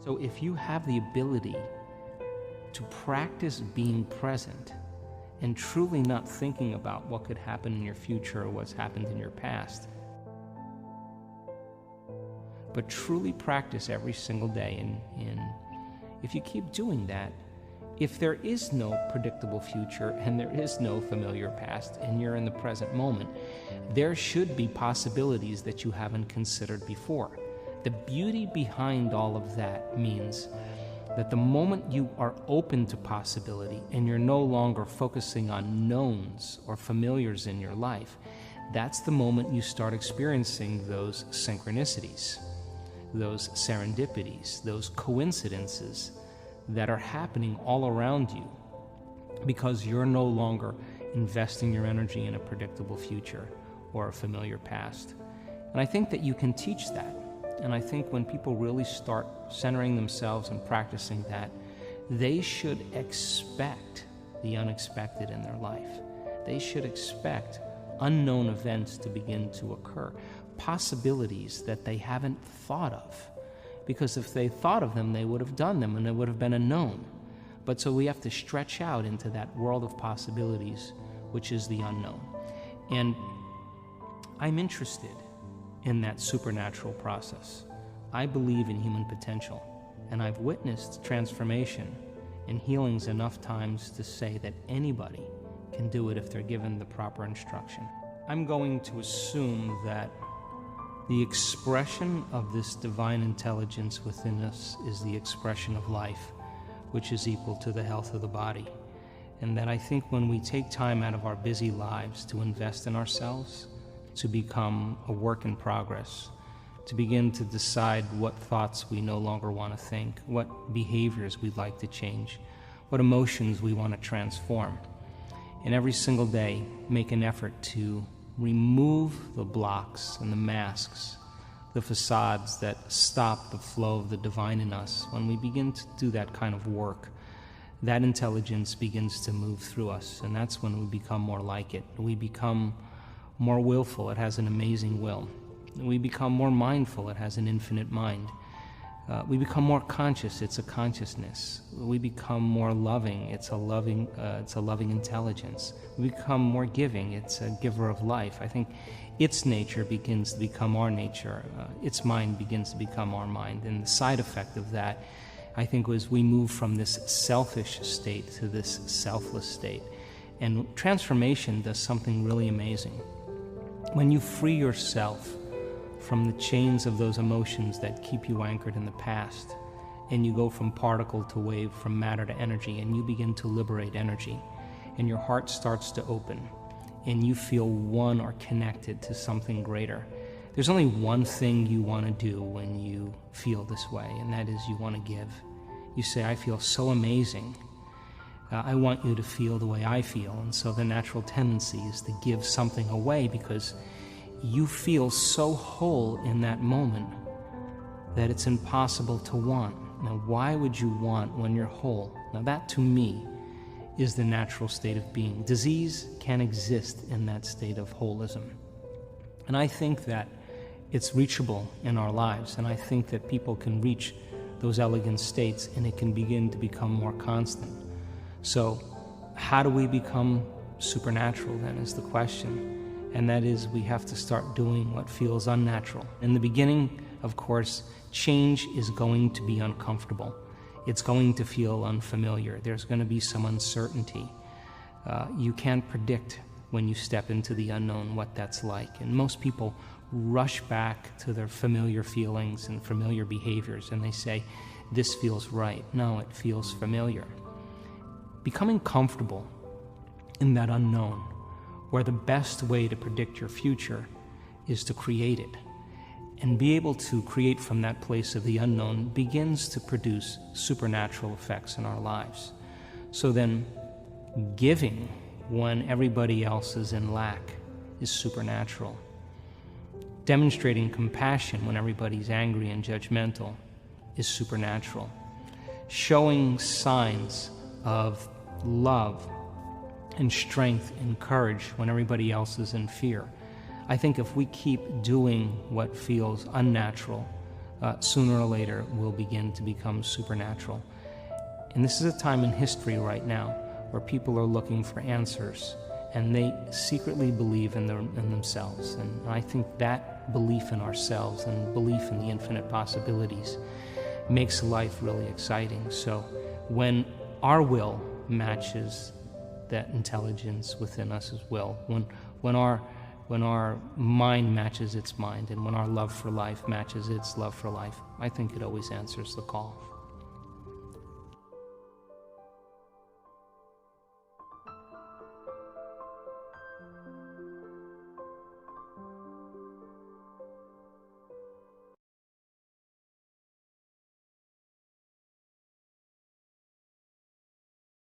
So if you have the ability to practice being present and truly not thinking about what could happen in your future or what's happened in your past, but truly practice every single day, and if you keep doing that, if there is no predictable future and there is no familiar past and you're in the present moment, there should be possibilities that you haven't considered before. The beauty behind all of that means that the moment you are open to possibility and you're no longer focusing on knowns or familiars in your life, that's the moment you start experiencing those synchronicities, those serendipities, those coincidences that are happening all around you, because you're no longer investing your energy in a predictable future or a familiar past. And I think that you can teach that. And I think when people really start centering themselves and practicing that, they should expect the unexpected in their life. They should expect unknown events to begin to occur, possibilities that they haven't thought of. Because if they thought of them, they would have done them and it would have been a known. But so we have to stretch out into that world of possibilities, which is the unknown. And I'm interested in that supernatural process. I believe in human potential, and I've witnessed transformation and healings enough times to say that anybody can do it if they're given the proper instruction. I'm going to assume that the expression of this divine intelligence within us is the expression of life, which is equal to the health of the body. And that I think when we take time out of our busy lives to invest in ourselves, to become a work in progress, to begin to decide what thoughts we no longer want to think, what behaviors we'd like to change, what emotions we want to transform, and every single day make an effort to remove the blocks and the masks, the facades that stop the flow of the divine in us. When we begin to do that kind of work, that intelligence begins to move through us, and that's when we become more like it. We become more willful. It has an amazing will. We become more mindful. It has an infinite mind. We become more conscious. It's a consciousness. We become more loving. It's a loving intelligence. We become more giving. It's a giver of life. I think its nature begins to become our nature. Its mind begins to become our mind. And the side effect of that, I think, was we move from this selfish state to this selfless state. And transformation does something really amazing. When you free yourself from the chains of those emotions that keep you anchored in the past, and you go from particle to wave, from matter to energy, and you begin to liberate energy, and your heart starts to open, and you feel one or connected to something greater. There's only one thing you want to do when you feel this way, and that is you want to give. You say, I feel so amazing. I want you to feel the way I feel. And so the natural tendency is to give something away, because you feel so whole in that moment that it's impossible to want. Now, why would you want when you're whole? Now, that to me is the natural state of being. Disease can exist in that state of holism. And I think that it's reachable in our lives, and I think that people can reach those elegant states, and it can begin to become more constant. So how do we become supernatural, then, is the question. And that is, we have to start doing what feels unnatural. In the beginning, of course, change is going to be uncomfortable. It's going to feel unfamiliar. There's going to be some uncertainty. You can't predict when you step into the unknown what that's like. And most people rush back to their familiar feelings and familiar behaviors, and they say, this feels right. No, it feels familiar. Becoming comfortable in that unknown, where the best way to predict your future is to create it, and be able to create from that place of the unknown, begins to produce supernatural effects in our lives. So then, giving when everybody else is in lack is supernatural. Demonstrating compassion when everybody's angry and judgmental is supernatural. Showing signs of love and strength and courage when everybody else is in fear. I think if we keep doing what feels unnatural, sooner or later will begin to become supernatural. And this is a time in history right now where people are looking for answers, and they secretly believe in themselves. And I think that belief in ourselves and belief in the infinite possibilities makes life really exciting. So when our will matches that intelligence within us as well, when our mind matches its mind, and when our love for life matches its love for life, I think it always answers the call.